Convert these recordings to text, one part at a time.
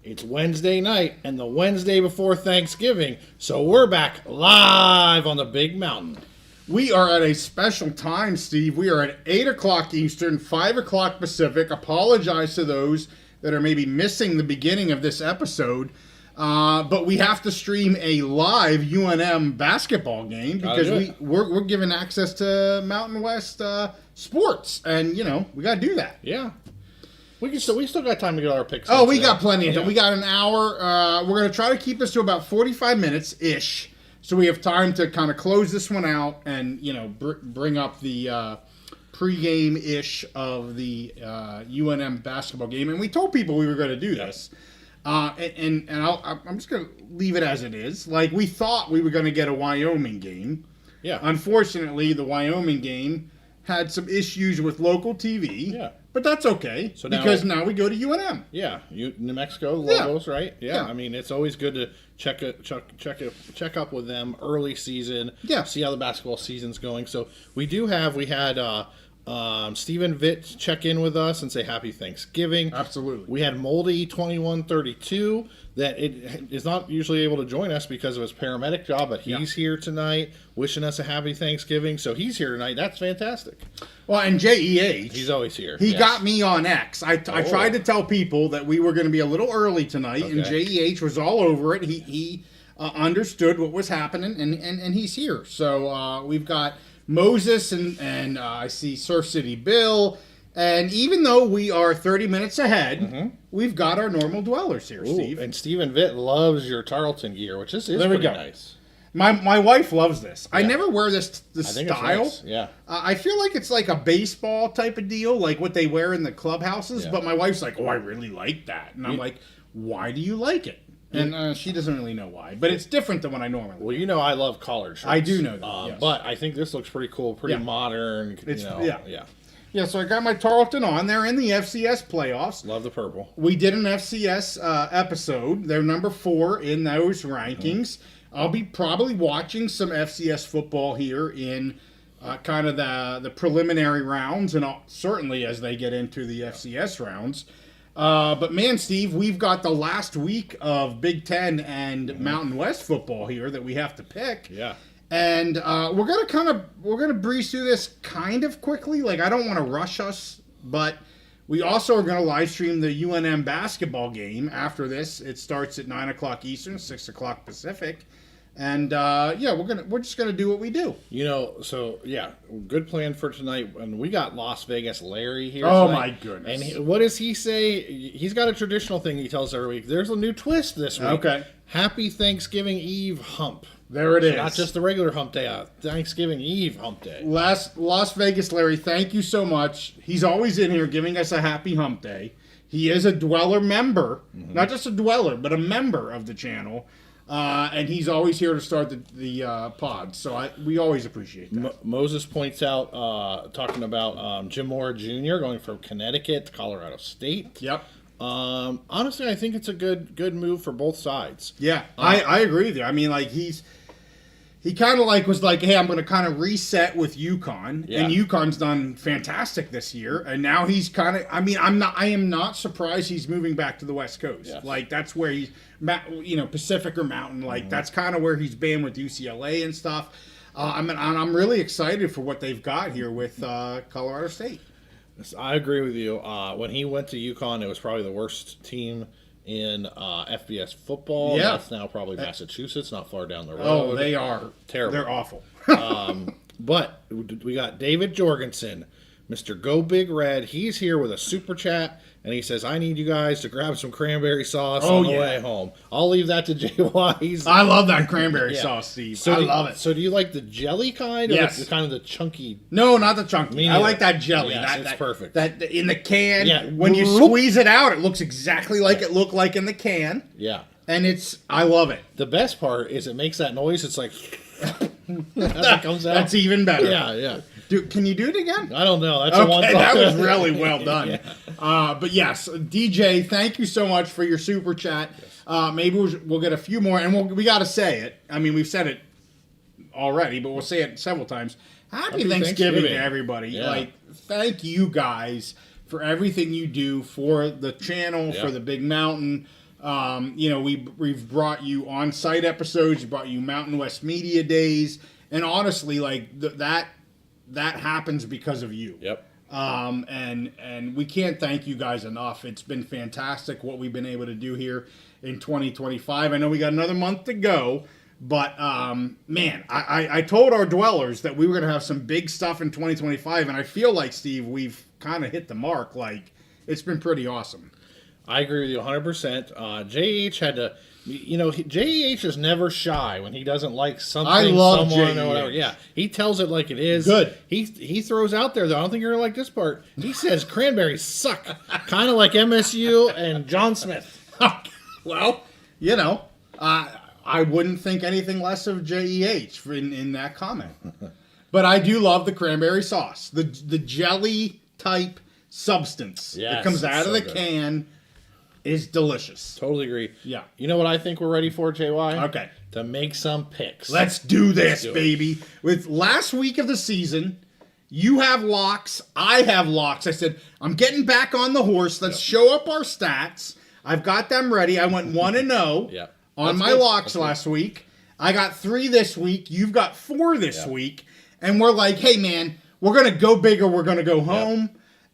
It's Wednesday night and the Wednesday before Thanksgiving, so we're back live on the Big Mountain. We are at a special time, Steve. We are at 8 o'clock Eastern, 5 o'clock Pacific. Apologize to those that are maybe missing the beginning of this episode. But we have to stream a live UNM basketball game because we're given access to Mountain West sports. And, we got to do that. Yeah. We still got time to get our picks. Oh, we got plenty of time. We got an hour. We're going to try to keep this to about 45 minutes-ish. So we have time to kind of close this one out and, bring up the pregame-ish of the UNM basketball game. And we told people we were going to do this. I'm just going to leave it as it is. Like, we thought we were going to get a Wyoming game. Yeah. Unfortunately, the Wyoming game had some issues with local TV. Yeah. But that's okay, because now we go to UNM. Yeah, New Mexico Lobos, right? Yeah, I mean, it's always good to check up with them early season. Yeah, see how the basketball season's going. So we had Stephen Vitt check in with us and say Happy Thanksgiving. Absolutely. We had Moldy 2132 that is not usually able to join us because of his paramedic job, but he's here tonight wishing us a Happy Thanksgiving. So he's here tonight. That's fantastic. Well, and JEH. He's always here. He got me on X. I tried to tell people that we were going to be a little early tonight, and JEH was all over it. He understood what was happening, and he's here. So we've got Moses and I see Surf City Bill. And even though we are 30 minutes ahead, we've got our normal dwellers here, Steve. And Stephen Vitt loves your Tarleton gear, which is pretty nice. My wife loves this. Yeah. I never wear this style. Nice. Yeah. I feel like it's like a baseball type of deal, like what they wear in the clubhouses. Yeah. But my wife's like, "Oh, I really like that," and I'm like, "Why do you like it?" And she doesn't really know why, but it's different than what I normally. Well, I love collared shirts. I do know that. Yes. But I think this looks pretty cool, pretty modern. Yeah, so I got my Tarleton on. They're in the FCS playoffs. Love the purple. We did an FCS episode. They're number 4 in those rankings. I'll be probably watching some FCS football here in kind of the preliminary rounds, and certainly as they get into the FCS rounds. But man, Steve, we've got the last week of Big Ten and Mountain West football here that we have to pick. Yeah. And we're gonna breeze through this kind of quickly. Like, I don't want to rush us, but we also are gonna live stream the UNM basketball game after this. It starts at 9 o'clock Eastern, 6 o'clock Pacific, and we're just gonna do what we do. Good plan for tonight. And we got Las Vegas Larry here. Oh tonight. My goodness! And what does he say? He's got a traditional thing he tells every week. There's a new twist this week. Okay. Happy Thanksgiving Eve hump. There it is. Not just the regular hump day, Thanksgiving Eve hump day. Las Vegas Larry, thank you so much. He's always in here giving us a happy hump day. He is a dweller member, not just a dweller, but a member of the channel. And he's always here to start the pod. So we always appreciate that. Moses points out, talking about Jim Moore Jr. going from Connecticut to Colorado State. Yep. Honestly, I think it's a good move for both sides. Yeah, I agree with you. I mean, like, he kind of was like, hey, I'm going to kind of reset with UConn, and UConn's done fantastic this year, and now he's kind of, I am not surprised he's moving back to the West Coast. Yes. Like, that's where he's, Pacific or Mountain, like, that's kind of where he's been with UCLA and stuff. I'm really excited for what they've got here with Colorado State. I agree with you. When he went to UConn, it was probably the worst team in FBS football. Yeah. That's now probably Massachusetts, not far down the road. Oh, they are. Terrible. They're awful. But we got David Jorgensen, Mr. Go Big Red. He's here with a super chat, and he says, I need you guys to grab some cranberry sauce on the way home. I'll leave that to JY. I love that cranberry sauce, Steve. I love it. So do you like the jelly kind, or the kind of the chunky? No, not the chunky. I like that jelly. Yes, it's perfect. That in the can, when you squeeze it out, it looks exactly like it looked like in the can. Yeah. And I love it. The best part is it makes that noise. It's like that comes out. That's even better. Yeah. Can you do it again? I don't know. That's one. That was really well done. But yes, DJ, thank you so much for your super chat. Yes. Maybe we'll get a few more, and we got to say it. I mean, we've said it already, but we'll say it several times. Happy Thanksgiving to everybody. Yeah. Like, thank you guys for everything you do for the channel, for the Big Mountain. We've brought you on-site episodes, we brought you Mountain West Media Days, and honestly, like that happens because of you. Yep. And we can't thank you guys enough. It's been fantastic what we've been able to do here in 2025. I know we got another month to go, but man, I told our dwellers that we were going to have some big stuff in 2025, and I feel like, Steve, we've kind of hit the mark. Like, it's been pretty awesome. I agree with you 100%. JH had to, JH is never shy when he doesn't like something, I love someone, JH. or whatever. Yeah, he tells it like it is. Good. He throws out there, though, I don't think you're going to like this part. He says cranberries suck, kind of like MSU and John Smith. Well, I wouldn't think anything less of JEH in that comment. But I do love the cranberry sauce. The jelly type substance that comes out of the can is delicious. Totally agree. Yeah. You know what I think we're ready for, JY? Okay. To make some picks. Let's do this, baby. With last week of the season, you have locks, I have locks. I said, I'm getting back on the horse. Let's show up our stats. I've got them ready. I went 1-0 on my locks last week. I got 3 this week. You've got 4 this week. And we're like, hey, man, we're going to go big or we're going to go home.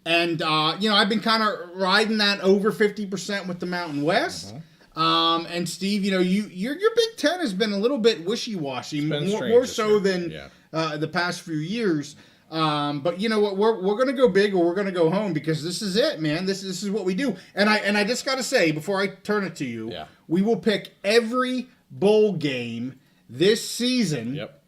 And, I've been kind of riding that over 50% with the Mountain West. And, Steve, your Big Ten has been a little bit wishy-washy, more so than the past few years. But you know what? We're going to go big or we're going to go home because this is it, man. This is what we do. And I just got to say, before I turn it to you, we will pick every bowl game this season. Yep.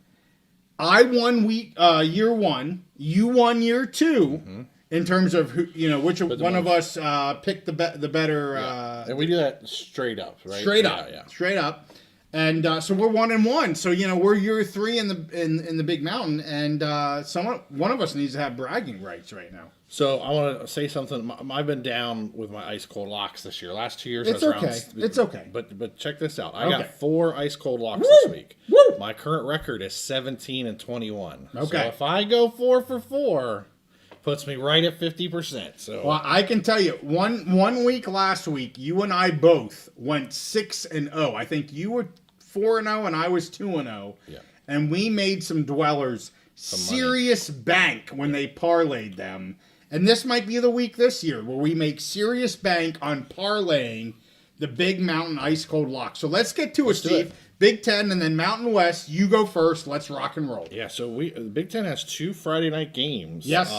I won year 1. You won year 2. In terms of which one of us picked the better. And we do that straight up, right? Straight up. Straight up. And so we're 1-1. So we're year 3 in the Big Mountain, and one of us needs to have bragging rights right now. So I want to say something. I've been down with my ice cold locks this year. Last 2 years, it's okay. It's okay. But check this out. I got 4 ice cold locks this week. Woo! My current record is 17-21. Okay. So if I go 4 for 4, puts me right at 50%. So I can tell you, one week last week, you and I both went 6-0. I think you were 4-0 and I was 2-0. Yeah. And we made some dwellers serious bank when they parlayed them. And this might be the week this year where we make serious bank on parlaying the Big Mountain ice cold lock. So let's get to it, Steve. Big Ten and then Mountain West. You go first. Let's rock and roll. Yeah. So the Big Ten has 2 Friday night games. Yes.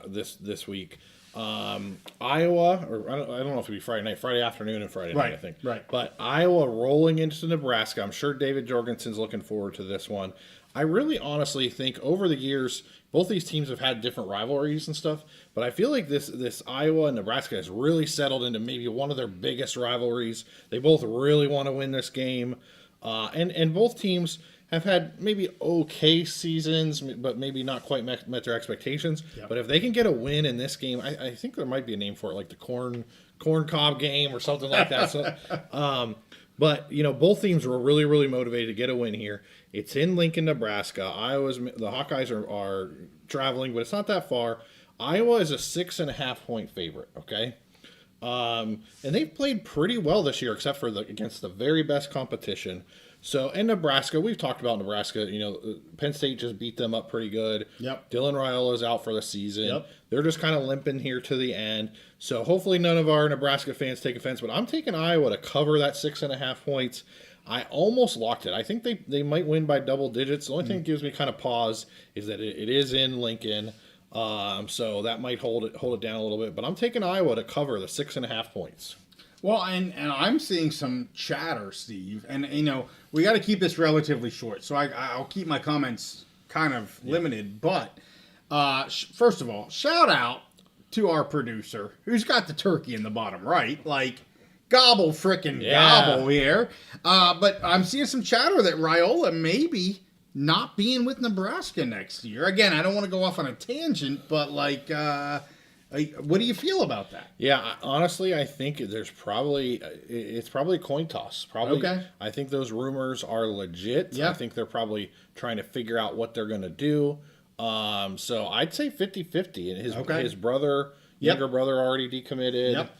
This week. Iowa, or I don't know if it'll be Friday afternoon and Friday night, I think. Right. But Iowa rolling into Nebraska. I'm sure David Jorgensen's looking forward to this one. I really honestly think over the years, both these teams have had different rivalries and stuff, but I feel like this Iowa and Nebraska has really settled into maybe one of their biggest rivalries. They both really want to win this game. And both teams have had maybe okay seasons, but maybe not quite met their expectations. Yep. But if they can get a win in this game, I think there might be a name for it, like the corn cob game or something like that. So, but both teams were really, really motivated to get a win here. It's in Lincoln, Nebraska. The Hawkeyes are traveling, but it's not that far. Iowa is a 6.5 point favorite. Okay. And they've played pretty well this year, except for against the very best competition. So, and Nebraska, we've talked about Nebraska. Penn State just beat them up pretty good. Yep. Dylan Raiola's out for the season. Yep. They're just kind of limping here to the end. So, hopefully, none of our Nebraska fans take offense. But I'm taking Iowa to cover that 6.5 points. I almost locked it. I think they might win by double digits. The only thing that gives me kind of pause is that it is in Lincoln. So that might hold it down a little bit. But I'm taking Iowa to cover the 6.5 points. Well, and I'm seeing some chatter, Steve, and we got to keep this relatively short, so I'll keep my comments kind of limited. But first of all, shout out to our producer who's got the turkey in the bottom right, like gobble frickin' gobble here. But I'm seeing some chatter that Raiola maybe not being with Nebraska next year. Again, I don't want to go off on a tangent, but what do you feel about that? Yeah, honestly, I think it's probably a coin toss. Probably, okay. I think those rumors are legit. Yeah. I think they're probably trying to figure out what they're going to do. So I'd say 50-50. And his brother, younger brother, already decommitted. Yep.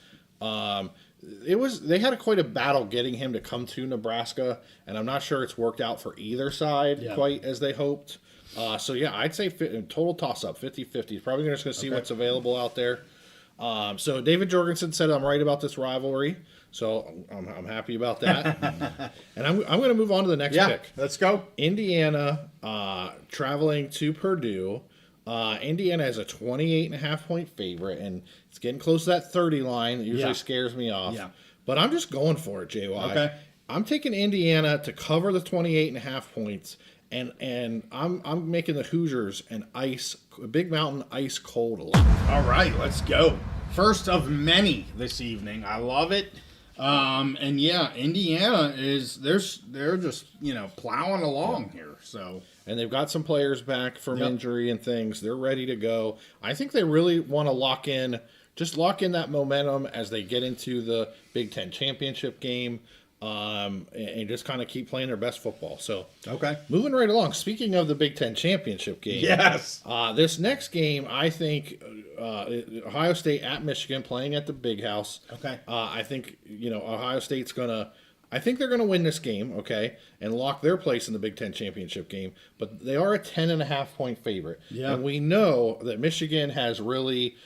they had quite a battle getting him to come to Nebraska, and I'm not sure it's worked out for either side quite as they hoped. So yeah, I'd say total toss up 50-50. Probably just going to see what's available out there. So David Jorgensen said I'm right about this rivalry, so I'm happy about that. And I'm going to move on to the next pick. Let's go. Indiana traveling to Purdue. Indiana is a 28.5-point favorite, and it's getting close to that 30 line. It usually scares me off. Yeah. But I'm just going for it, JY. Okay. I'm taking Indiana to cover the 28.5 points, and I'm making the Hoosiers a Big Mountain ice cold lock. All right, let's go. First of many this evening. I love it. And yeah, Indiana they're just plowing along here. So. And they've got some players back from injury and things. They're ready to go. I think they really want to lock in that momentum as they get into the Big Ten championship game, and just kind of keep playing their best football. So, moving right along. Speaking of the Big Ten championship game, this next game, I think Ohio State at Michigan playing at the Big House. I think Ohio State's I think they're going to win this game, and lock their place in the Big Ten championship game. But they are a 10.5-point favorite. Yeah. And we know that Michigan has really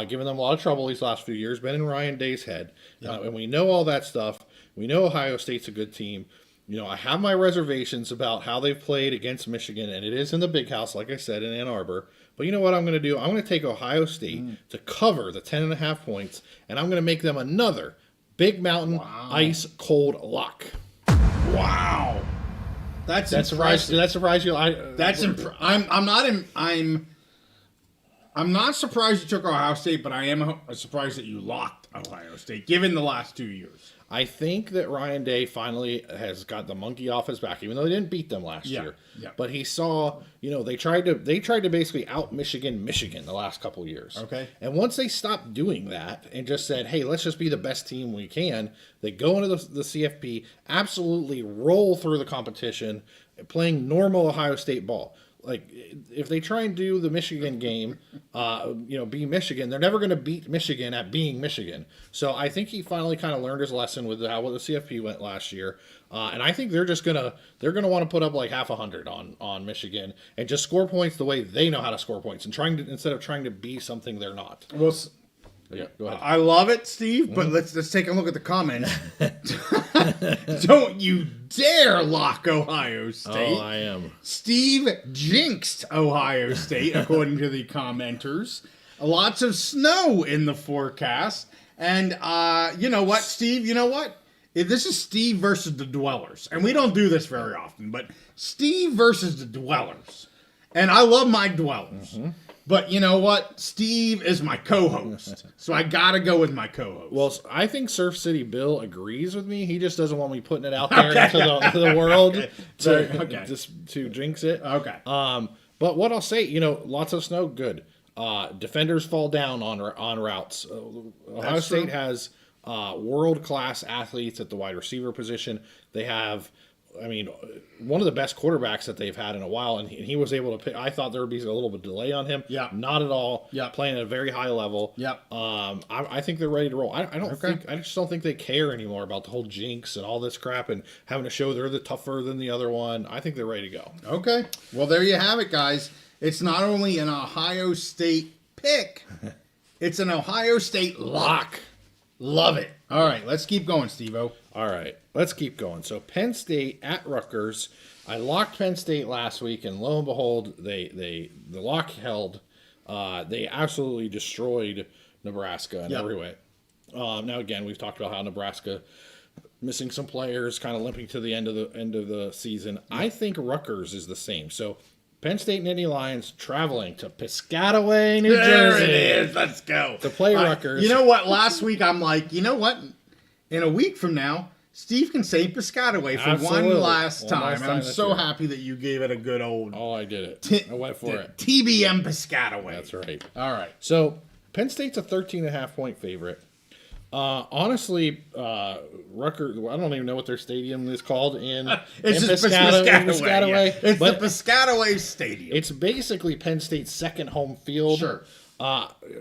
given them a lot of trouble these last few years, been in Ryan Day's head. And we know all that stuff. We know Ohio State's a good team. I have my reservations about how they've played against Michigan, and it is in the Big House, like I said, in Ann Arbor. But you know what I'm going to do? I'm going to take Ohio State to cover the 10.5 points, and I'm going to make them another Big Mountain ice cold lock. Wow, that surprised you. I'm not surprised you took Ohio State, but I am surprised that you locked Ohio State, given the last 2 years. I think that Ryan Day finally has got the monkey off his back, even though they didn't beat them last year. Yeah. But he saw, they tried to basically out Michigan the last couple years. And once they stopped doing that and just said, hey, let's just be the best team we can, they go into the CFP, absolutely roll through the competition, playing normal Ohio State ball. Like, if they try and do the Michigan game, be Michigan, they're never going to beat Michigan at being Michigan. So I think he finally kind of learned his lesson with how the CFP went last year. And I think they're gonna want to put up like half 100 on Michigan and just score points the way they know how to score points, and instead of trying to be something they're not. Well, yeah, go ahead. I love it, Steve, but let's take a look at the comments. Don't you dare lock Ohio State. Oh, I am. Steve jinxed Ohio State, according to the commenters. Lots of snow in the forecast. And you know what, Steve? You know what? This is Steve versus the Dwellers. And we don't do this very often, but Steve versus the Dwellers. And I love my Dwellers. Mm-hmm. But you know what? Steve is my co-host, so I got to go with my co-host. Well, I think Surf City Bill agrees with me. He just doesn't want me putting it out there into the world to jinx it. Okay. But what I'll say, lots of snow, good. Defenders fall down on routes. Ohio State has world-class athletes at the wide receiver position. They have... one of the best quarterbacks that they've had in a while, and he was able to pick. I thought there would be a little bit of delay on him. Yeah. Not at all. Yeah. Playing at a very high level. Yeah. I think they're ready to roll. I just don't think they care anymore about the whole jinx and all this crap and having to show they're the tougher than the other one. I think they're ready to go. Okay. Well, there you have it, guys. It's not only an Ohio State pick, it's an Ohio State lock. Love it. All right, let's keep going, Steve-O. All right, let's keep going. So Penn State at Rutgers. I locked Penn State last week, and lo and behold, the lock held. They absolutely destroyed Nebraska in every way. Now again, we've talked about how Nebraska missing some players, kind of limping to the end of the season. Yep. I think Rutgers is the same. So Penn State Nittany Lions traveling to Piscataway, New Jersey. There it is. Let's go. To play Rutgers. You know what? Last week I'm like, you know what? In a week from now, Steve can say Piscataway for one last time. And I'm so happy that you gave it a good old... Oh, I did it. I went for it. TBM Piscataway. That's right. All right. So Penn State's a 13.5-point favorite. Honestly, Rutgers, I don't even know what their stadium is called it's Piscataway. It's the Piscataway Stadium. It's basically Penn State's second home field. Sure.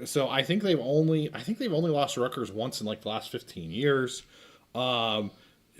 So I think they've only lost to Rutgers once in like the last 15 years.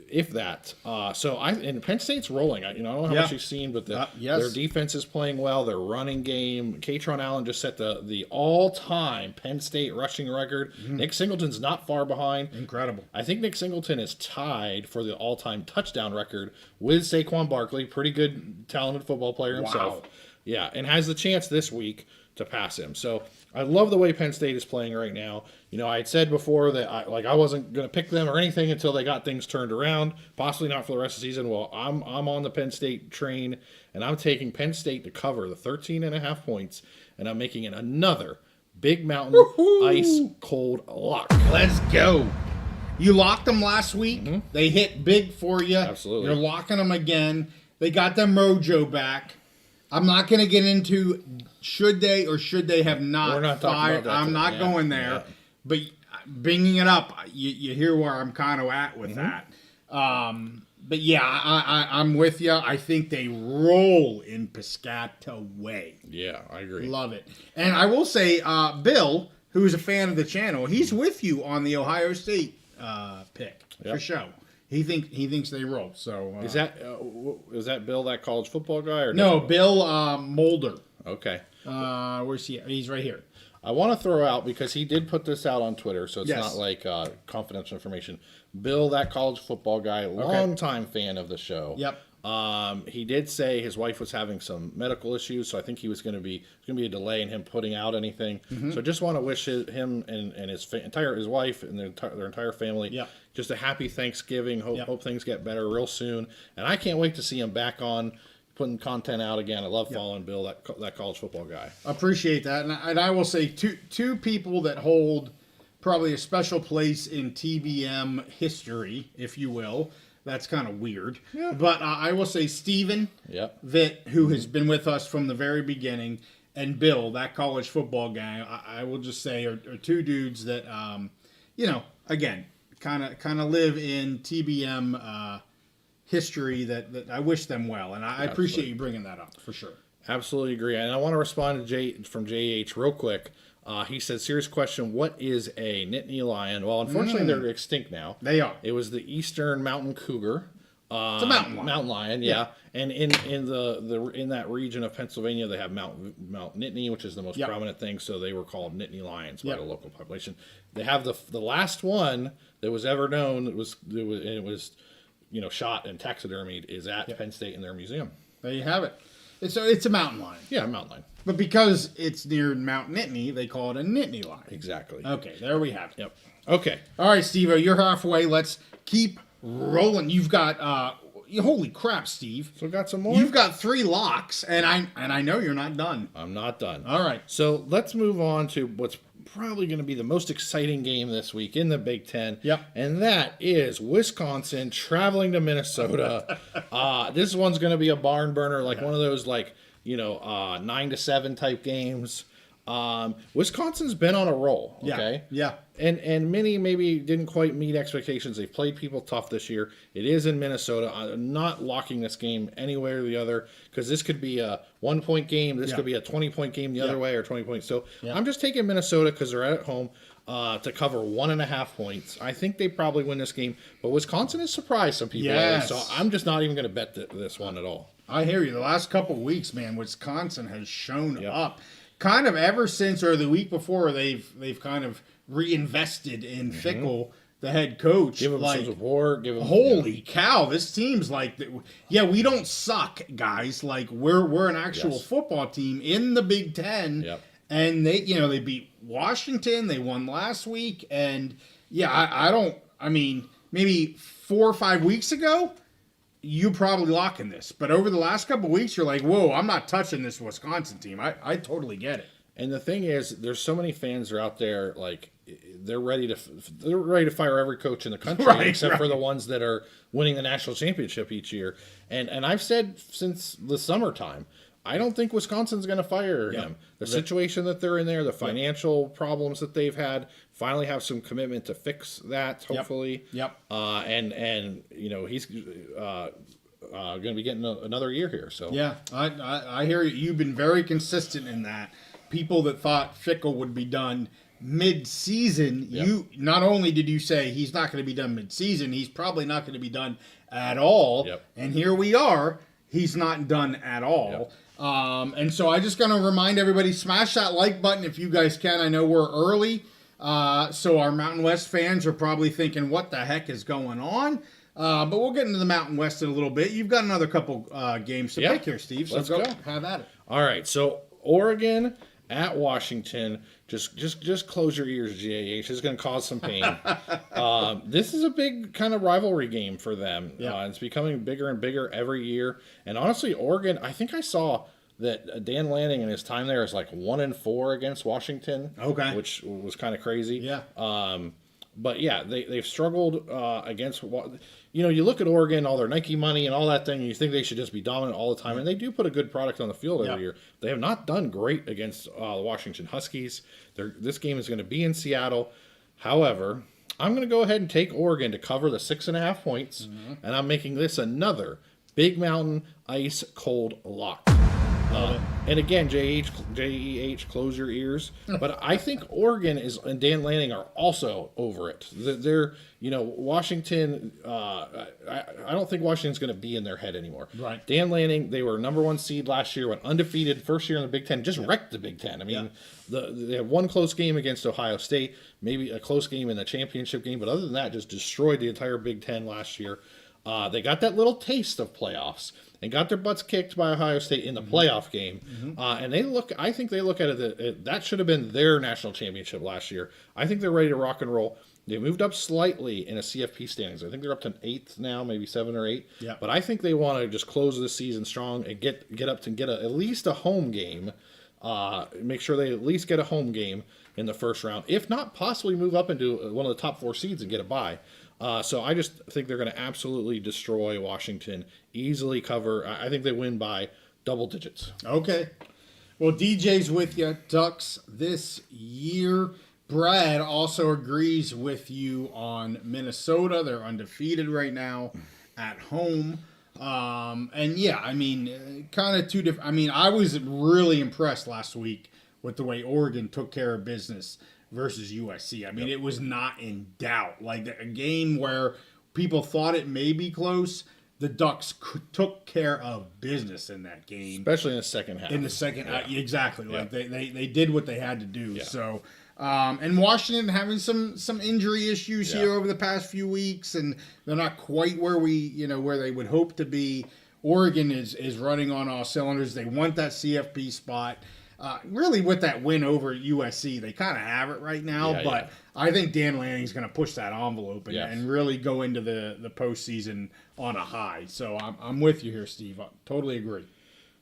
If that. And Penn State's rolling. I don't know how much you've seen, but their defense is playing well. Their running game. Katron Allen just set the all-time Penn State rushing record. Nick Singleton's not far behind. Incredible. I think Nick Singleton is tied for the all-time touchdown record with Saquon Barkley. Pretty good, talented football player himself. Wow. Yeah, and has the chance this week to pass him. So I love the way Penn State is playing right now. I had said before that I wasn't going to pick them or anything until they got things turned around, possibly not for the rest of the season. Well, I'm on the Penn State train, and I'm taking Penn State to cover the 13.5 points, and I'm making it another Big Mountain ice cold lock. Let's go. You locked them last week. They hit big for you. Absolutely. You're locking them again. They got their mojo back. I'm not going to get into should they or should they have not. We're not talking about that I'm not going there. Yeah. But bringing it up, you hear where I'm kind of at with that. But yeah, I'm with you. I think they roll in Piscataway. Yeah, I agree. Love it. And I will say, Bill, who is a fan of the channel, he's with you on the Ohio State pick for show. He thinks they roll. So is that Bill, that college football guy, or no? Bill Mulder. Okay. Where's he? He's right here. I want to throw out, because he did put this out on Twitter, so it's Yes. not like confidential information. Bill, that college football guy, longtime fan of the show. Yep. He did say his wife was having some medical issues, so I think he was going to be a delay in him putting out anything. So I just want to wish him and his wife and their entire family just a happy Thanksgiving. Hope things get better real soon, and I can't wait to see him back on putting content out again. I love following Bill, that college football guy. Appreciate that, and I will say two people that hold probably a special place in TBM history, if you will. That's kind of weird. Yeah. But I will say Steven Vitt, who has been with us from the very beginning, and Bill, that college football guy, I will just say are two dudes that, again, kind of live in TBM history that I wish them well. And I appreciate you bringing that up, for sure. Absolutely agree. And I want to respond to from JH real quick. He said, serious question, what is a Nittany lion? Well, unfortunately, they're extinct now. They are. It was the eastern mountain cougar. It's a mountain lion. Mountain lion, yeah. And in that region of Pennsylvania, they have Mount Nittany, which is the most prominent thing. So they were called Nittany lions by the local population. They have the last one that was ever known. It was shot and taxidermied is at Penn State in their museum. There you have it. It's a mountain lion. Yeah, a mountain lion. But because it's near Mount Nittany, they call it a Nittany lion. Exactly. Okay, there we have it. Yep. Okay. All right, Steve-O, you're halfway. Let's keep rolling. You've got holy crap, Steve. So got some more? You've got 3 locks, and I know you're not done. I'm not done. All right. So let's move on to what's probably going to be the most exciting game this week in the Big Ten. Yep. And that is Wisconsin traveling to Minnesota. This one's going to be a barn burner, like one of those 9-7 type games. Wisconsin's been on a roll. Okay. Yeah. And many maybe didn't quite meet expectations. They've played people tough this year. It is in Minnesota. I'm not locking this game anywhere or the other, because this could be a 1-point game. This could be a 20-point game the other way, or 20 points. So I'm just taking Minnesota because they're at home to cover 1.5 points. I think they probably win this game, but Wisconsin has surprised some people. Yes. So I'm just not even going to bet this one at all. I hear you. The last couple of weeks, man, Wisconsin has shown up. Kind of ever since, or the week before, they've kind of reinvested in Fickle, the head coach. Give him some support. Holy cow! This team's we don't suck, guys. Like we're an actual football team in the Big Ten. Yep. And they beat Washington. They won last week, and I mean, maybe 4 or 5 weeks ago, you probably locking this. But over the last couple of weeks, you're like, whoa, I'm not touching this Wisconsin team. I totally get it. And the thing is, there's so many fans that are out there, like, they're ready to fire every coach in the country, except for the ones that are winning the national championship each year. And I've said since the summertime, I don't think Wisconsin's going to fire him. The situation that they're in there, the financial problems that they've had, finally have some commitment to fix that, hopefully. And he's going to be getting another year here. So I hear you. You've been very consistent in that. people that thought Fickle would be done mid-season, you not only did you say he's not going to be done mid-season, he's probably not going to be done at all. And here we are, he's not done at all. And so I just going to remind everybody, smash that like button if you guys can. I know we're early, so our Mountain West fans are probably thinking, what the heck is going on? But we'll get into the Mountain West in a little bit. You've got another couple games to pick here, Steve. So let's go. Have at it. All right. So Oregon at Washington. Just close your ears, GAH. It's going to cause some pain. This is a big kind of rivalry game for them. It's becoming bigger and bigger every year. And honestly, Oregon, I think I saw that Dan Lanning in his time there is like 1-4 against Washington. Okay. Which was kind of crazy. Yeah. But yeah, they've struggled against, you look at Oregon, all their Nike money and all that thing, and you think they should just be dominant all the time. And they do put a good product on the field every year. They have not done great against the Washington Huskies. This game is going to be in Seattle. However, I'm going to go ahead and take Oregon to cover the 6.5 points, and I'm making this another Big Mountain ice cold lock. And again, JEH, close your ears. But I think Oregon and Dan Lanning are also over it. They're, Washington. I don't think Washington's going to be in their head anymore. Right. Dan Lanning, they were #1 seed last year, went undefeated, first year in the Big Ten, just wrecked the Big Ten. I mean, they had one close game against Ohio State, maybe a close game in the championship game, but other than that, just destroyed the entire Big Ten last year. They got that little taste of playoffs and got their butts kicked by Ohio State in the playoff game. And I think they look at it that should have been their national championship last year. I think they're ready to rock and roll. They moved up slightly in a CFP standings. I think they're up to 8th now, maybe 7 or 8. Yeah. But I think they want to just close the season strong and get up to get at least a home game. Make sure they at least get a home game in the first round. If not, possibly move up into one of the top 4 seeds and get a bye. So I just think they're going to absolutely destroy Washington, easily cover. I think they win by double digits. Okay. Well, DJ's with you, Ducks, this year. Brad also agrees with you on Minnesota. They're undefeated right now at home. And yeah, I mean, kind of two different. I mean, I was really impressed last week with the way Oregon took care of business versus USC. I mean, it was not in doubt. Like a game where people thought it may be close, the Ducks took care of business in that game, especially in the second half. In the second, exactly. Like they did what they had to do. Yeah. So, and Washington having some injury issues here over the past few weeks, and they're not quite where where they would hope to be. Oregon is running on all cylinders. They want that CFP spot. Really, with that win over USC, they kind of have it right now. But I think Dan Lanning's going to push that envelope and really go into the postseason on a high. So I'm with you here, Steve. I totally agree.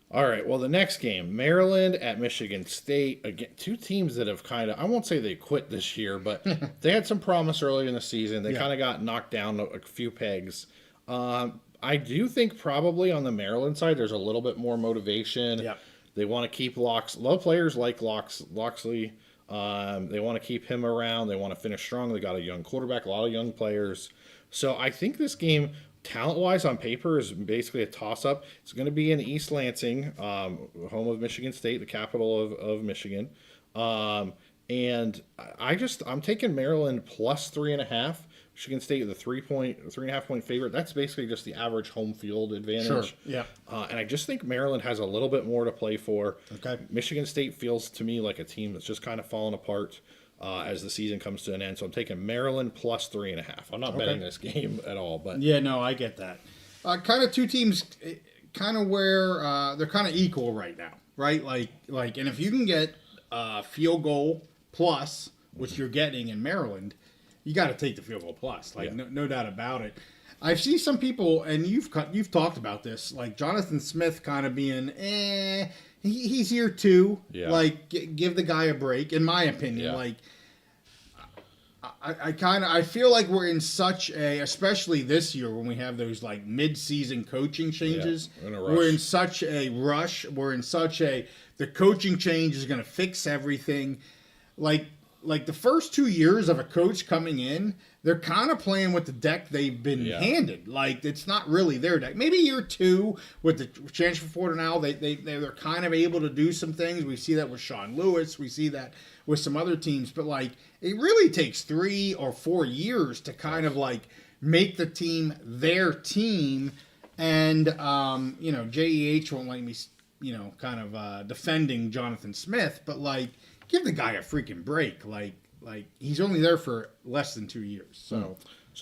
All right. Well, the next game, Maryland at Michigan State. Again, two teams that have kind of, I won't say they quit this year, but they had some promise early in the season. They kind of got knocked down a few pegs. I do think probably on the Maryland side, there's a little bit more motivation. Yeah. They want to keep Locks. A lot of players like Loxley. They want to keep him around. They want to finish strong. They got a young quarterback, a lot of young players. So I think this game, talent-wise on paper, is basically a toss-up. It's going to be in East Lansing, home of Michigan State, the capital of Michigan. And I'm taking Maryland plus 3.5. Michigan State with a 3.5 point favorite. That's basically just the average home field advantage. Sure. Yeah. And I just think Maryland has a little bit more to play for. Okay. Michigan State feels to me like a team that's just kind of fallen apart as the season comes to an end. So I'm taking Maryland plus 3.5. I'm not betting this game at all, but yeah, no, I get that. Kind of two teams, kind of where they're kind of equal right now, right? Like, and if you can get field goal plus, which you're getting in Maryland, you got to take the field goal plus, no doubt about it. I've seen some people, and you've talked about this, like Jonathan Smith kind of being, he's here too. Yeah. Like, give the guy a break, in my opinion. Yeah. Like, I feel like we're in such a, especially this year when we have those like mid-season coaching changes. Yeah, we're in such a rush. We're in such a, the coaching change is going to fix everything. Like, like the first 2 years of a coach coming in, they're kind of playing with the deck they've been handed. Like, it's not really their deck. Maybe year 2 with the transfer portal now, they're kind of able to do some things. We see that with Sean Lewis. We see that with some other teams. But, like, it really takes 3 or 4 years to kind of, like, make the team their team. And, JEH won't let me, kind of defending Jonathan Smith. But, like, give the guy a freaking break. Like he's only there for less than 2 years. So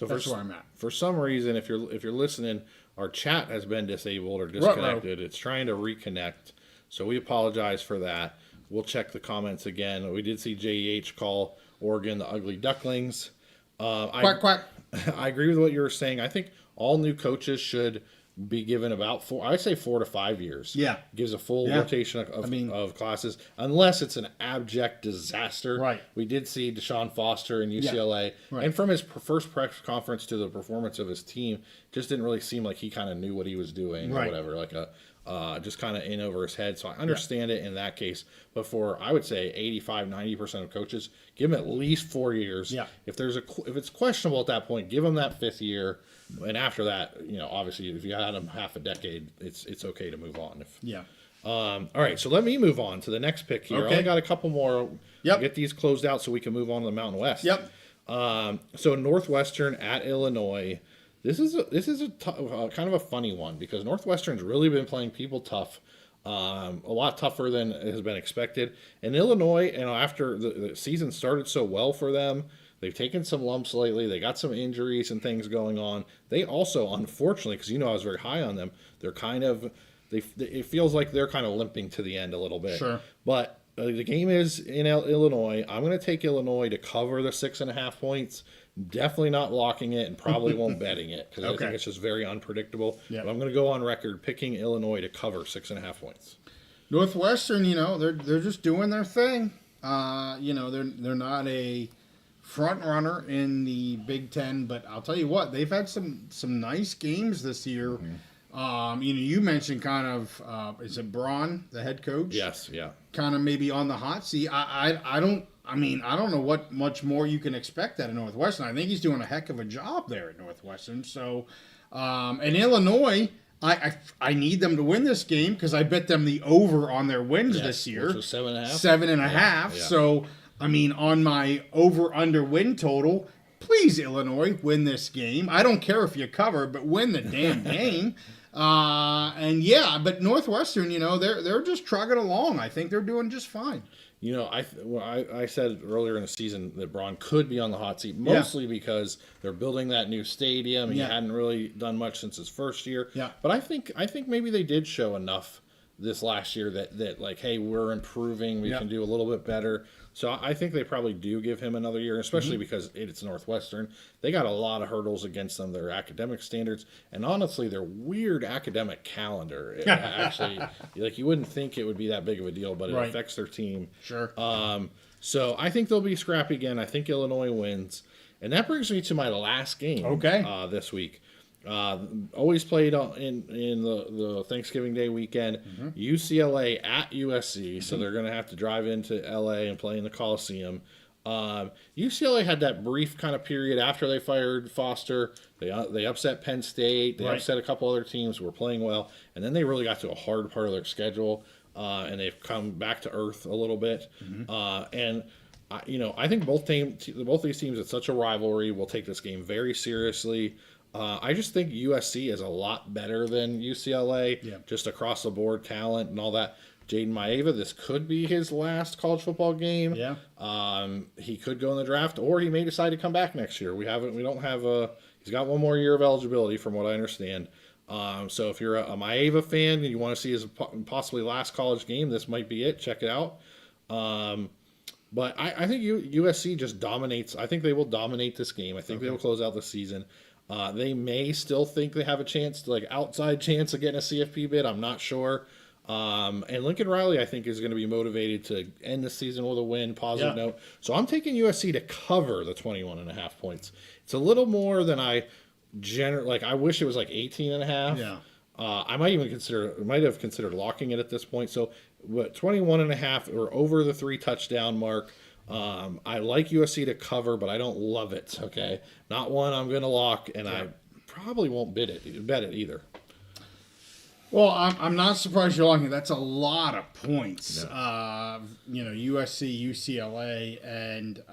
that's where I'm at. For some reason, if you're listening, our chat has been disabled or disconnected. It's trying to reconnect. So we apologize for that. We'll check the comments again. We did see JEH call Oregon the ugly ducklings. Quack, quack. I agree with what you were saying. I think all new coaches should be given about 4 to 5 years. Yeah. Gives a full rotation of classes, unless it's an abject disaster. Right. We did see Deshaun Foster in UCLA. Yeah. Right. And from his first press conference to the performance of his team, just didn't really seem like he kind of knew what he was doing or whatever. Like just kind of in over his head. So I understand it in that case. But for, I would say, 85-90% of coaches, give them at least 4 years. Yeah. If it's questionable at that point, give them that 5th year. And after that, obviously, if you had them half a decade, it's okay to move on. All right, so let me move on to the next pick here. Okay. I only got a couple more. Yep. Get these closed out so we can move on to the Mountain West. Yep. So Northwestern at Illinois. This is kind of a funny one because Northwestern's really been playing people tough. A lot tougher than has been expected. And Illinois, after the season started so well for them, they've taken some lumps lately. They got some injuries and things going on. They also, unfortunately, because I was very high on them, they're kind of, it feels like they're kind of limping to the end a little bit. Sure. But the game is in Illinois. I'm going to take Illinois to cover the 6.5 points. Definitely not locking it and probably won't betting it because I think it's just very unpredictable. Yep. But I'm going to go on record picking Illinois to cover 6.5 points. Northwestern, they're just doing their thing. They're not a front runner in the Big Ten, but I'll tell you what, they've had some nice games this year. Mm-hmm. You mentioned kind of is it Braun, the head coach? Yes, yeah. Kind of maybe on the hot seat. I don't know what much more you can expect out of Northwestern. I think he's doing a heck of a job there at Northwestern. So, and Illinois, I need them to win this game because I bet them the over on their wins this year. Which was 7.5. 7.5. Yeah. So, on my over-under win total, please, Illinois, win this game. I don't care if you cover, but win the damn game. But Northwestern, they're just trucking along. I think they're doing just fine. I said earlier in the season that Braun could be on the hot seat, mostly because they're building that new stadium. He hadn't really done much since his first year. Yeah. But I think maybe they did show enough this last year that like, hey, we're improving. We can do a little bit better. So I think they probably do give him another year, especially because it's Northwestern. They got a lot of hurdles against them, their academic standards, and honestly, their weird academic calendar. It actually, like you wouldn't think it would be that big of a deal, but it affects their team. Sure. So I think they'll be scrappy again. I think Illinois wins. And that brings me to my last game this week. Always played in the Thanksgiving Day weekend. Mm-hmm. UCLA at USC, so they're going to have to drive into LA and play in the Coliseum. UCLA had that brief kind of period after they fired Foster. They upset Penn State. They upset a couple other teams who were playing well, and then they really got to a hard part of their schedule, and they've come back to earth a little bit. Mm-hmm. I think both these teams, it's such a rivalry, will take this game very seriously. I just think USC is a lot better than UCLA, just across the board talent and all that. Jaden Maeva, this could be his last college football game. Yeah. He could go in the draft, or he may decide to come back next year. He's got one more year of eligibility from what I understand. So if you're a Maeva fan and you want to see his possibly last college game, this might be it. Check it out. But I think USC just dominates. I think they will dominate this game. I think they will close out the season. They may still think they have a chance, like outside chance of getting a CFP bid. I'm not sure. And Lincoln Riley, I think, is going to be motivated to end the season with a win, positive note. So I'm taking USC to cover the 21.5 points. It's a little more than I I wish it was like 18.5. Yeah. I might have considered locking it at this point. So, 21.5 or over the 3 touchdown mark. I like USC to cover, but I don't love it. Okay, not one I'm going to lock, and I probably won't bet it either. Well, I'm not surprised you're locking. That's a lot of points. Yeah. USC, UCLA, and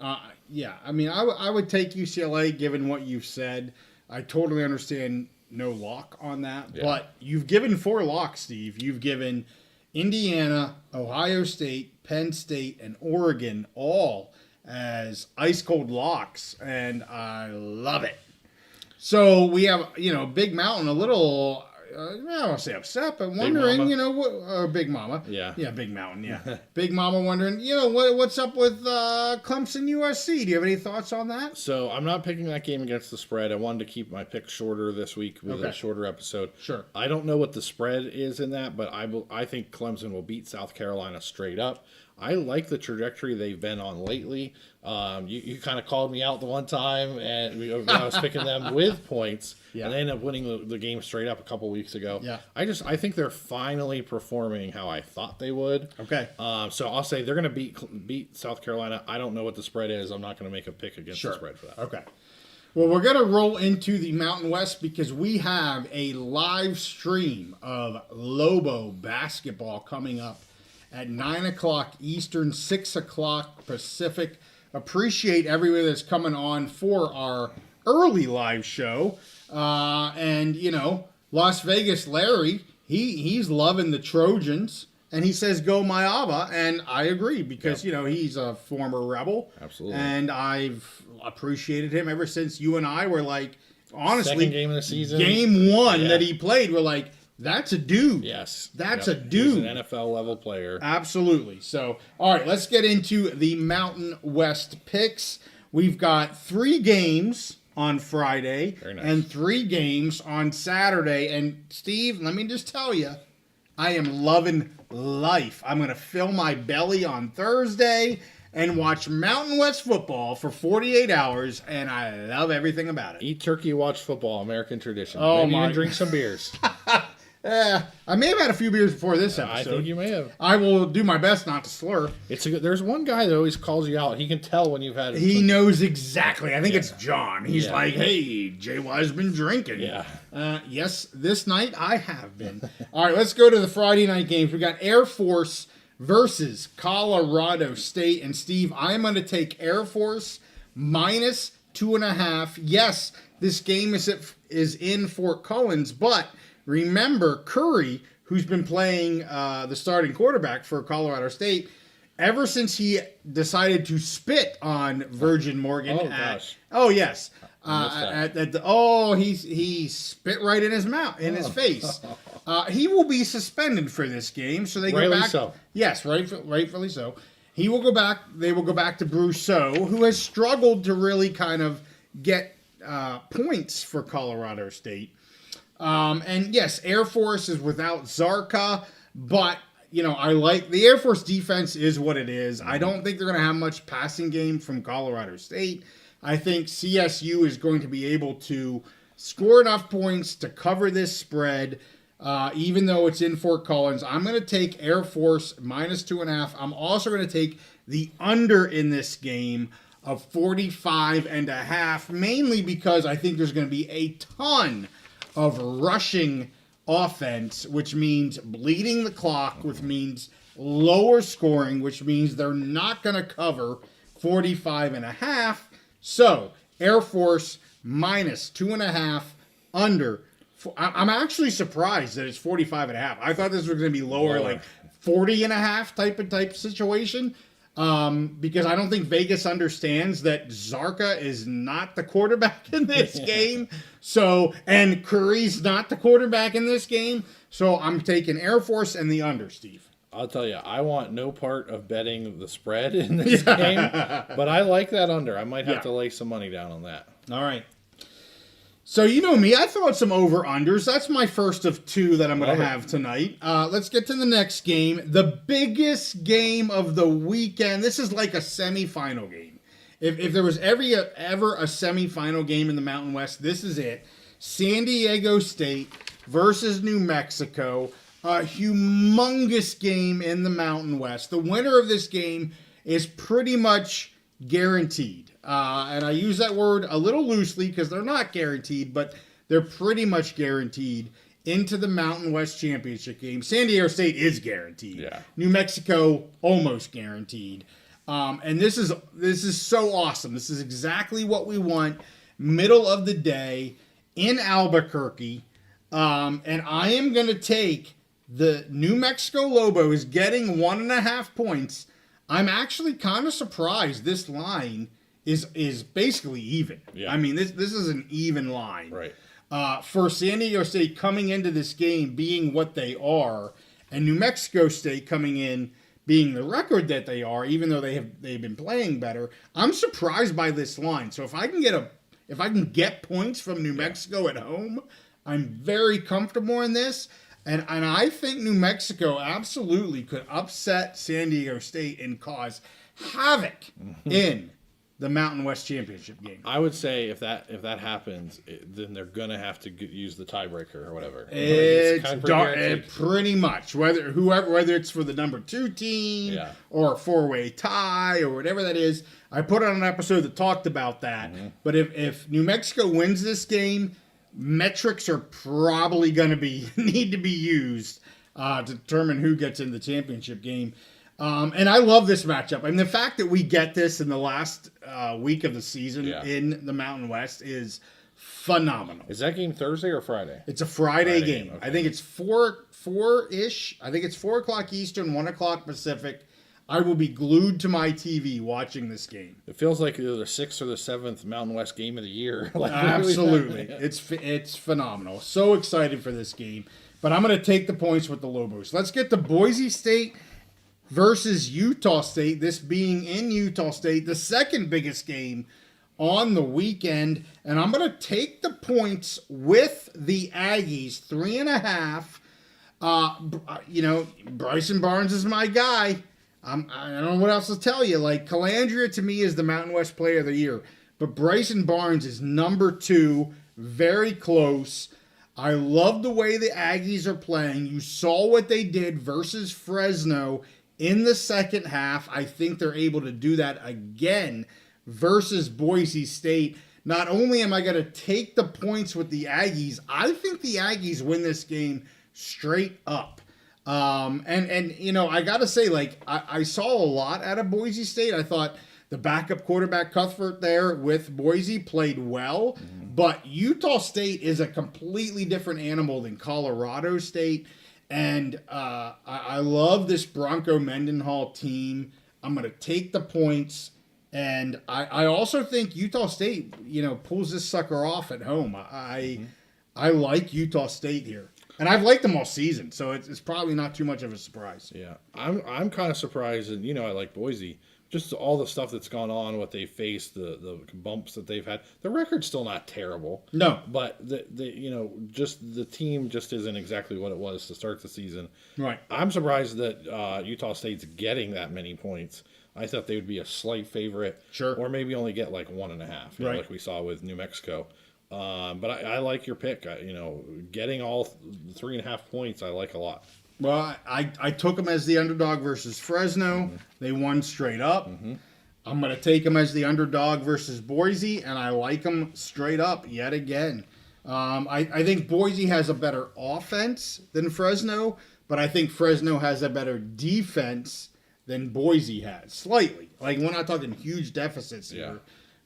I mean, I would take UCLA given what you've said. I totally understand no lock on that, but you've given 4 locks, Steve. You've given Indiana, Ohio State, Penn State, and Oregon all as ice cold locks, and I love it. So we have, Big Mountain a little, I don't want to say upset, but wondering, Big Mama. Yeah. Yeah, Big Mountain, yeah. Big Mama wondering, what's up with Clemson USC? Do you have any thoughts on that? So I'm not picking that game against the spread. I wanted to keep my pick shorter this week with a shorter episode. Sure. I don't know what the spread is in that, but I think Clemson will beat South Carolina straight up. I like the trajectory they've been on lately. You kind of called me out the one time, and I was picking them with points, and they ended up winning the game straight up a couple weeks ago. Yeah. I think they're finally performing how I thought they would. Okay. So I'll say they're going to beat South Carolina. I don't know what the spread is. I'm not going to make a pick against the spread for that. Okay. Well, we're going to roll into the Mountain West because we have a live stream of Lobo basketball coming up at 9 o'clock Eastern, 6 o'clock Pacific. Appreciate everybody that's coming on for our early live show. Las Vegas Larry, he's loving the Trojans. And he says, go Mayava. And I agree because, he's a former Rebel. Absolutely. And I've appreciated him ever since you and I were like, honestly, second game of the season. Game 1 that he played, we're like, that's a dude. Yes. That's a dude. He's an NFL level player. Absolutely. So, all right, let's get into the Mountain West picks. We've got 3 games on Friday and 3 games on Saturday. And, Steve, let me just tell you, I am loving life. I'm going to fill my belly on Thursday and watch Mountain West football for 48 hours, and I love everything about it. Eat turkey, watch football, American tradition. Oh, maybe even drink some beers. I may have had a few beers before this episode. I think you may have. I will do my best not to slur. There's one guy that always calls you out. He can tell when you've had it. He knows exactly. I think it's John. He's like, hey, JY's been drinking. Yeah. Yes, this night I have been. All right, let's go to the Friday night games. We got Air Force versus Colorado State. And Steve, I'm going to take Air Force minus 2.5. Yes, this game is in Fort Collins, but remember, Curry, who's been playing the starting quarterback for Colorado State, ever since he decided to spit on Virgin Morgan. Oh, yes. He spit right in his mouth, in his face. He will be suspended for this game, so they go back. So. Yes, rightfully so. He will go back. They will go back to Brousseau, who has struggled to really kind of get points for Colorado State. And yes, Air Force is without Zarka, but I like the Air Force defense is what it is. I don't think they're going to have much passing game from Colorado State. I think CSU is going to be able to score enough points to cover this spread, even though it's in Fort Collins. I'm going to take Air Force minus 2.5. I'm also going to take the under in this game of 45.5, mainly because I think there's going to be a ton of rushing offense, which means bleeding the clock, which means lower scoring, which means they're not going to cover 45.5. So, Air Force minus 2.5 under. I'm actually surprised that it's 45.5. I thought this was going to be lower, like 40.5 type situation. Because I don't think Vegas understands that Zarka is not the quarterback in this game. So, and Curry's not the quarterback in this game. So I'm taking Air Force and the under, Steve. I'll tell you, I want no part of betting the spread in this game, but I like that under. I might have to lay some money down on that. All right. So you know me, I thought some over-unders. That's my first of 2 that I'm going to have tonight. Let's get to the next game. The biggest game of the weekend. This is like a semifinal game. If there was ever a semifinal game in the Mountain West, this is it. San Diego State versus New Mexico. A humongous game in the Mountain West. The winner of this game is pretty much guaranteed. And I use that word a little loosely because they're not guaranteed, but they're pretty much guaranteed into the Mountain West Championship game. San Diego State is guaranteed. Yeah. New Mexico almost guaranteed. And this is so awesome. This is exactly what we want. Middle of the day in Albuquerque. And I am going to take the New Mexico Lobos getting 1.5 points. I'm actually kind of surprised this line is basically even. Yeah. I mean, this is an even line. Right. For San Diego State coming into this game being what they are, and New Mexico State coming in being the record that they are, even though they've been playing better, I'm surprised by this line. So if I can get points from New Mexico at home, I'm very comfortable in this. And I think New Mexico absolutely could upset San Diego State and cause havoc in the Mountain West Championship game. I would say if that happens, then they're gonna have to use the tiebreaker or whatever. It's pretty much whether it's for the number 2 team or a 4-way tie or whatever that is. I put on an episode that talked about that. Mm-hmm. But if New Mexico wins this game, metrics are probably going to need to be used to determine who gets in the championship game. And I love this matchup. I mean, the fact that we get this in the last week of the season in the Mountain West is phenomenal. Is that game Thursday or Friday? It's a Friday game. Okay. I think it's 4-ish. I think it's 4 o'clock Eastern, 1 o'clock Pacific. I will be glued to my TV watching this game. It feels like either the 6th or the 7th Mountain West game of the year. Absolutely. It's phenomenal. So excited for this game. But I'm going to take the points with the Lobos. Let's get to Boise State versus Utah State. This being in Utah State, the second biggest game on the weekend. And I'm going to take the points with the Aggies, 3.5. Bryson Barnes is my guy. I don't know what else to tell you. Like, Calandria to me is the Mountain West Player of the Year. But Bryson Barnes is number 2, very close. I love the way the Aggies are playing. You saw what they did versus Fresno in the second half. I think they're able to do that again versus Boise State. Not only am I going to take the points with the Aggies, I think the Aggies win this game straight up. I got to say, like, I saw a lot out of Boise State. I thought the backup quarterback Cuthbert there with Boise played well, but Utah State is a completely different animal than Colorado State. And I love this Bronco Mendenhall team. I'm going to take the points. And I also think Utah State, pulls this sucker off at home. I like Utah State here. And I've liked them all season, so it's probably not too much of a surprise. Yeah, I'm kind of surprised, and I like Boise. Just all the stuff that's gone on, what they faced, the bumps that they've had. The record's still not terrible. No, but just the team just isn't exactly what it was to start the season. Right. I'm surprised that Utah State's getting that many points. I thought they would be a slight favorite, sure, or maybe only get like 1.5, right, like we saw with New Mexico. But I like your pick. Getting all 3.5 points, I like a lot. Well, I took them as the underdog versus Fresno. Mm-hmm. They won straight up. Mm-hmm. I'm going to take them as the underdog versus Boise, and I like them straight up yet again. I think Boise has a better offense than Fresno, but I think Fresno has a better defense than Boise has, slightly. Like, we're not talking huge deficits here,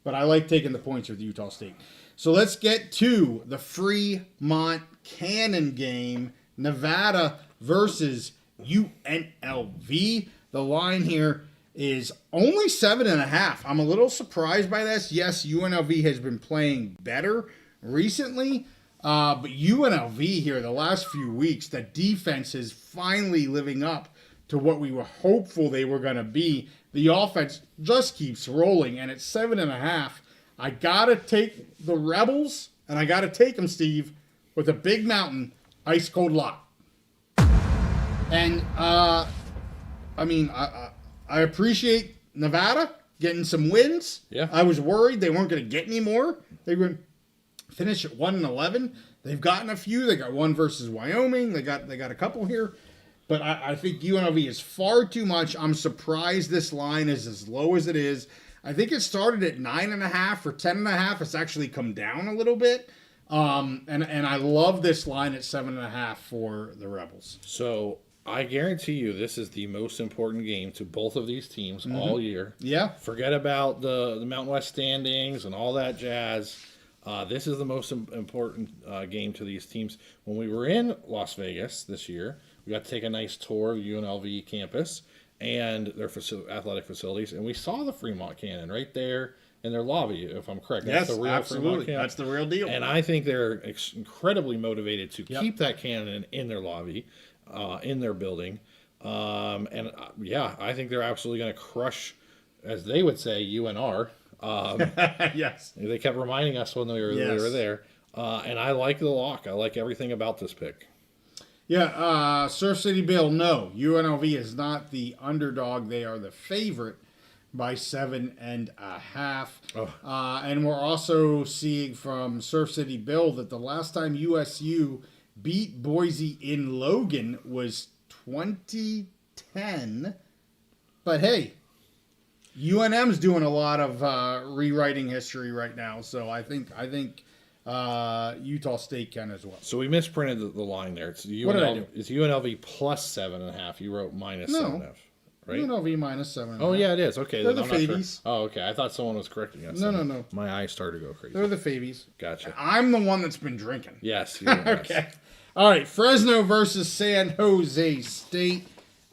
but I like taking the points with Utah State. So let's get to the Fremont Cannon game, Nevada versus UNLV. The line here is only 7.5. I'm a little surprised by this. Yes, UNLV has been playing better recently, but UNLV here the last few weeks, the defense is finally living up to what we were hopeful they were going to be. The offense just keeps rolling, and at 7.5, I got to take the Rebels, and I got to take them, Steve, with a big mountain, ice cold lock. And, I appreciate Nevada getting some wins. Yeah. I was worried they weren't going to get any more. They were going to finish at 1-11. They've gotten a few. They got one versus Wyoming. They got a couple here. But I think UNLV is far too much. I'm surprised this line is as low as it is. I think it started at 9.5 or 10.5. It's actually come down a little bit. And I love this line at 7.5 for the Rebels. So I guarantee you this is the most important game to both of these teams all year. Yeah. Forget about the Mountain West standings and all that jazz. This is the most important game to these teams. When we were in Las Vegas this year, we got to take a nice tour of UNLV campus and their athletic facilities, and we saw the Fremont Cannon right there in their lobby, if I'm correct. Yes, That's the real absolutely. That's the real deal. And I think they're incredibly motivated to keep that cannon in their lobby, in their building. I think they're absolutely going to crush, as they would say, UNR. Yes. They kept reminding us when they were there. And I like the lock. I like everything about this pick. Yeah, Surf City Bill, no. UNLV is not the underdog. They are the favorite by 7.5. And we're also seeing from Surf City Bill that the last time USU beat Boise in Logan was 2010. But hey, UNM's doing a lot of rewriting history right now, so I think Utah State can as well. So we misprinted the line there. It's What did I do? It's UNLV plus 7.5. You wrote minus 7.5, right? UNLV minus 7.5. Oh yeah, it is. Okay, They're then the I'm not sure. Fabies. Oh, okay. I thought someone was correcting us. No. My eyes started to go crazy. They're the Fabies. Gotcha. I'm the one that's been drinking. Yes. You were, Okay. All right, Fresno versus San Jose State.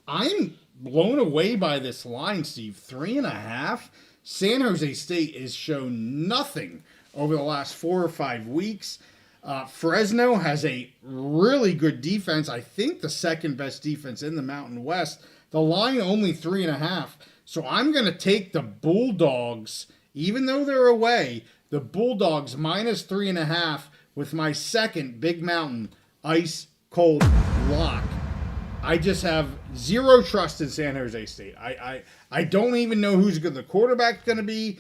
I'm blown away by this line, Steve. 3.5. San Jose State has shown nothing over the last 4 or 5 weeks. Fresno has a really good defense. I think the second best defense in the Mountain West. The line only 3.5. So I'm going to take the Bulldogs, even though they're away, the Bulldogs minus 3.5 with my second Big Mountain ice cold lock. I just have zero trust in San Jose State. I don't even know who's the quarterback's going to be.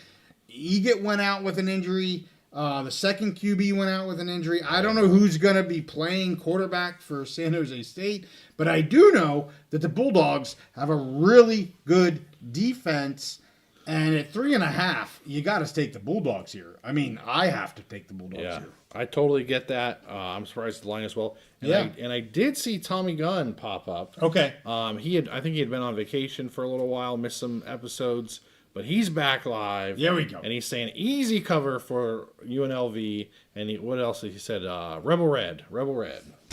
Eget went out with an injury. The second QB went out with an injury. I don't know who's going to be playing quarterback for San Jose State, but I do know that the Bulldogs have a really good defense. And at 3.5, you got to take the Bulldogs here. I mean, I have to take the Bulldogs here. I totally get that. I'm surprised at the line as well. And I did see Tommy Gunn pop up. Okay. I think he had been on vacation for a little while, missed some episodes, but he's back live. There we go. And he's saying easy cover for UNLV. And what else did he said? Rebel Red.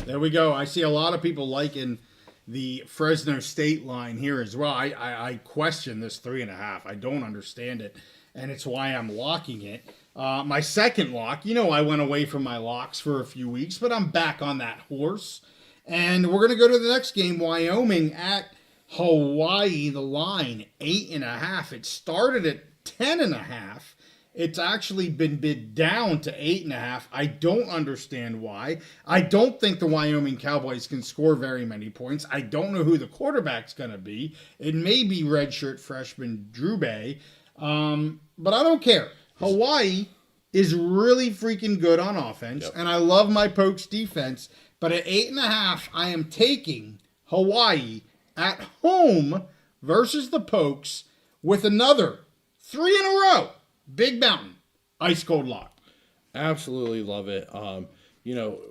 There we go. I see a lot of people liking the Fresno State line here as well. I question this 3.5. I don't understand it, and it's why I'm locking it. My second lock, I went away from my locks for a few weeks, but I'm back on that horse. And we're going to go to the next game, Wyoming at Hawaii. The line, 8.5. It started at 10.5. It's actually been bid down to 8.5. I don't understand why. I don't think the Wyoming Cowboys can score very many points. I don't know who the quarterback's going to be. It may be redshirt freshman Drew Bay. But I don't care. Hawaii is really freaking good on offense, and I love my Pokes defense. But at 8.5, I am taking Hawaii at home versus the Pokes with another 3 in a row. Big Mountain, ice cold lock. Absolutely love it.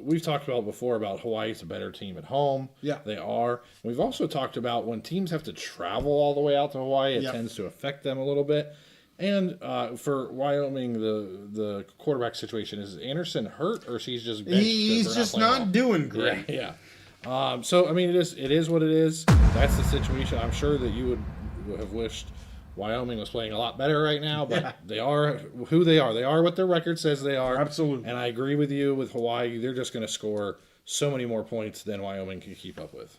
We've talked about before about Hawaii's a better team at home. Yeah. They are. We've also talked about when teams have to travel all the way out to Hawaii, it tends to affect them a little bit. And for Wyoming, the quarterback situation, is Anderson hurt or he's just benched? He's just not doing great. Yeah. So I mean, it is what it is. That's the situation. I'm sure that you would have wished Wyoming was playing a lot better right now, but they are who they are. They are what their record says they are. Absolutely. And I agree with you with Hawaii. They're just going to score so many more points than Wyoming can keep up with.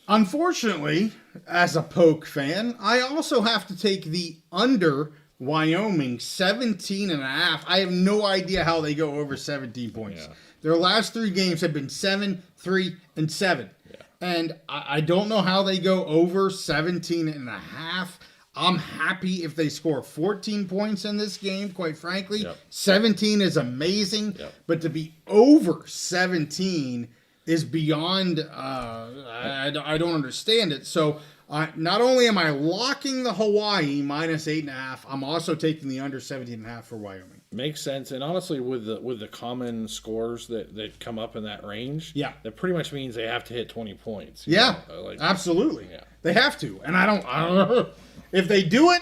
Unfortunately, as a Poke fan, I also have to take the under Wyoming 17.5. I have no idea how they go over 17 points. Yeah. Their last 3 games have been 7, 3, and 7. Yeah. And I don't know how they go over 17.5. I'm happy if they score 14 points in this game, quite frankly. 17 is amazing. But to be over 17 is beyond. I don't understand it. So not only am I locking the Hawaii minus 8.5, I'm also taking the under 17.5 for Wyoming. Makes sense, and honestly, with the common scores that come up in that range, that pretty much means they have to hit 20 points. Absolutely, they have to. And I don't know if they do it.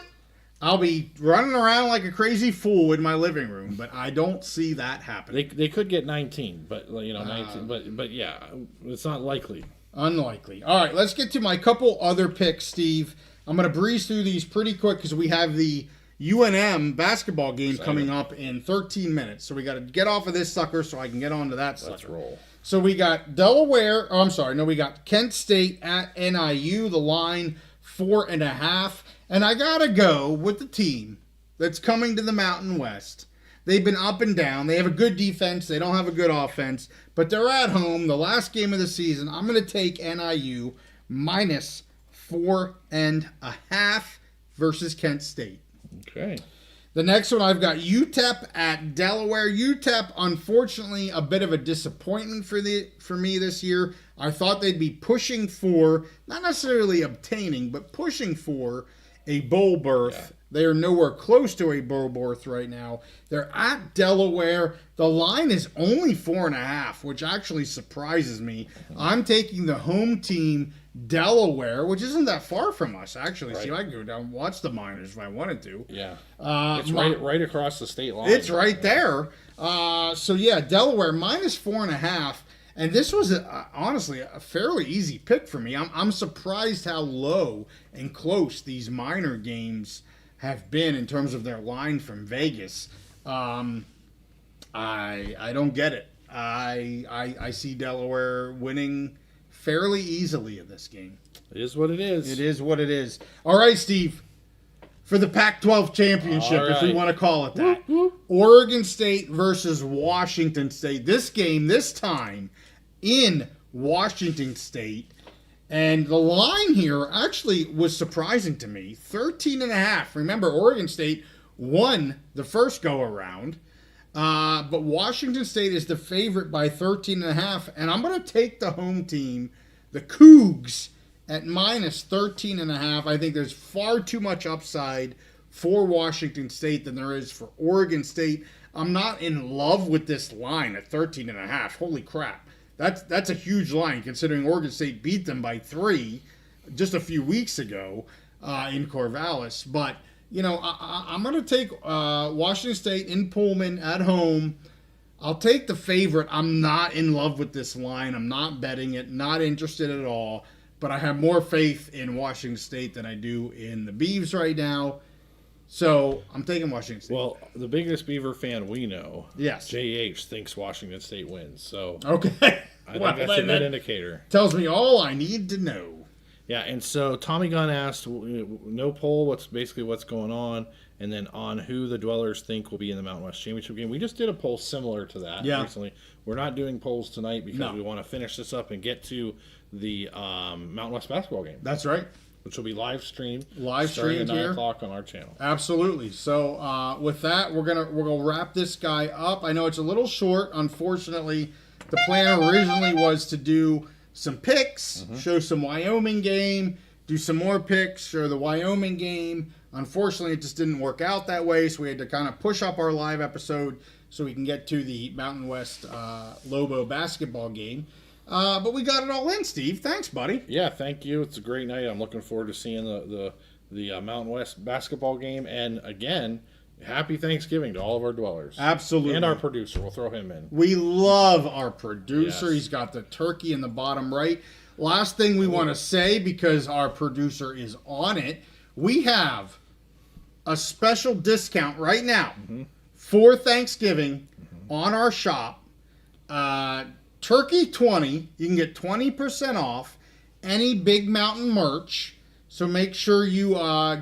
I'll be running around like a crazy fool in my living room, but I don't see that happening. They could get 19, but 19, but yeah, it's not likely. Unlikely. All right, let's get to my couple other picks, Steve. I'm going to breeze through these pretty quick because we have the UNM basketball game coming up in 13 minutes. So we got to get off of this sucker so I can get on to that sucker. Let's roll. So we got Delaware. Oh, I'm sorry. No, we got Kent State at NIU. The line 4.5. And I got to go with the team that's coming to the Mountain West. They've been up and down. They have a good defense. They don't have a good offense. But they're at home. The last game of the season. I'm going to take NIU minus 4.5 versus Kent State. Okay. The next one, I've got UTEP at Delaware. UTEP, unfortunately, a bit of a disappointment for me this year. I thought they'd be pushing for, not necessarily obtaining, but pushing for a bowl berth. Yeah. They are nowhere close to a bowl berth right now. They're at Delaware. The line is only 4.5, which actually surprises me. I'm taking the home team, Delaware, which isn't that far from us, actually. Right. See, I can go down and watch the Miners if I wanted to. Yeah. It's right across the state line. It's right there. So, yeah, Delaware minus 4.5. And this was, honestly, a fairly easy pick for me. I'm surprised how low and close these Miner games have been in terms of their line from Vegas. I don't get it. I see Delaware winning fairly easily in this game. It is what it is. It is what it is. All right, Steve. For the Pac-12 championship, if we want to call it that. Oregon State versus Washington State. This game, this time, in Washington State. And the line here actually was surprising to me. 13.5. Remember, Oregon State won the first go-around. But Washington State is the favorite by 13.5. And I'm going to take the home team, the Cougs, at minus 13.5. I think there's far too much upside for Washington State than there is for Oregon State. I'm not in love with this line at 13.5. Holy crap. That's a huge line considering Oregon State beat them by 3 just a few weeks ago in Corvallis. But, I'm going to take Washington State in Pullman at home. I'll take the favorite. I'm not in love with this line. I'm not betting it. Not interested at all. But I have more faith in Washington State than I do in the Beavs right now. So I'm taking Washington State. Well, the biggest Beaver fan we know, yes, JH, thinks Washington State wins. So okay, I think that's a good indicator. Tells me all I need to know. Yeah, and so Tommy Gunn asked, no poll, what's going on, and then on who the Dwellers think will be in the Mountain West Championship game. We just did a poll similar to that recently. We're not doing polls tonight because we want to finish this up and get to the Mountain West basketball game. That's right. Which will be live streamed starting at 9 here. o'clock on our channel. Absolutely. So with that, we're gonna wrap this guy up. I know it's a little short. Unfortunately, the plan originally was to do some picks, show some Wyoming game, do some more picks, show the Wyoming game. Unfortunately, it just didn't work out that way, so we had to kind of push up our live episode so we can get to the Mountain West Lobo basketball game. But we got it all in, Steve. Thanks, buddy. Yeah, thank you. It's a great night. I'm looking forward to seeing the Mountain West basketball game. And again, happy Thanksgiving to all of our Dwellers. Absolutely. And our producer. We'll throw him in. We love our producer. Yes. He's got the turkey in the bottom right. Last thing we want to say, because our producer is on it, we have a special discount right now for Thanksgiving on our shop. Turkey 20, you can get 20% off any Big Mountain merch. So make sure you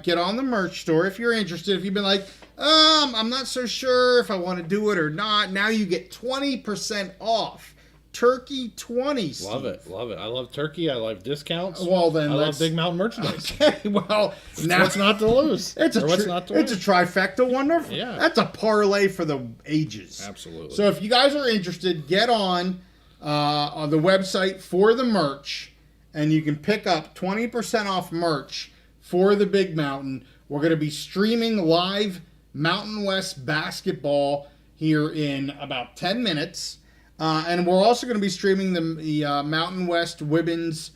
get on the merch store if you're interested. If you've been like, I'm not so sure if I want to do it or not. Now you get 20% off. Turkey 20, Steve. Love it. I love turkey. I love discounts. Well, then I love Big Mountain merchandise. Okay, well, now what's not to lose? It's a trifecta. Wonderful. Yeah. That's a parlay for the ages. Absolutely. So if you guys are interested, get on. on the website for the merch, and you can pick up 20% off merch for the Big Mountain. We're going to be streaming live Mountain West basketball here in about 10 minutes. And we're also going to be streaming the Mountain West women's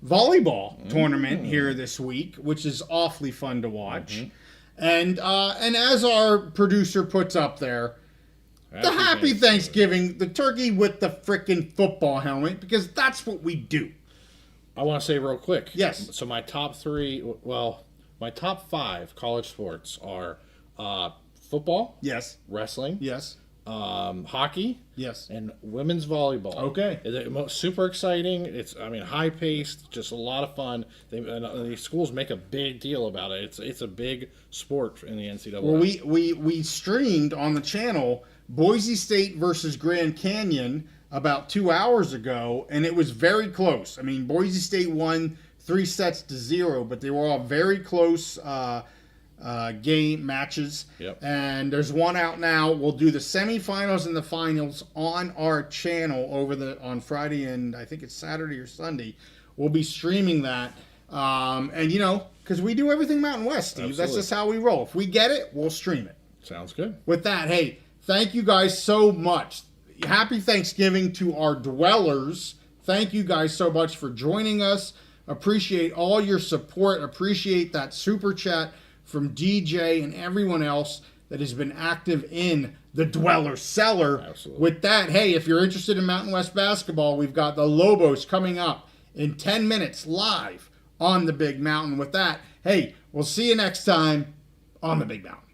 volleyball tournament here this week, which is awfully fun to watch. And as our producer puts up there, the Happy Thanksgiving, the turkey with the frickin' football helmet, because that's what we do. I want to say real quick. Yes. So my top 5 college sports are football. Yes. Wrestling. Yes. Hockey. Yes. And women's volleyball. Okay. It's super exciting. It's high paced, just a lot of fun. The schools make a big deal about it. It's a big sport in the NCAA. Well, we streamed on the channel Boise State versus Grand Canyon about 2 hours ago, and it was very close. I mean, Boise State won 3-0, but they were all very close game matches. Yep. And there's one out now. We'll do the semifinals and the finals on our channel on Friday, and I think it's Saturday or Sunday. We'll be streaming that. And because we do everything Mountain West, Steve. Absolutely. That's just how we roll. If we get it, we'll stream it. Sounds good. With that, hey, thank you guys so much. Happy Thanksgiving to our dwellers. Thank you guys so much for joining us. Appreciate all your support. Appreciate that super chat from DJ and everyone else that has been active in the Dweller Cellar. Absolutely. With that, hey, if you're interested in Mountain West basketball, we've got the Lobos coming up in 10 minutes live on the Big Mountain. With that, hey, we'll see you next time on the Big Mountain.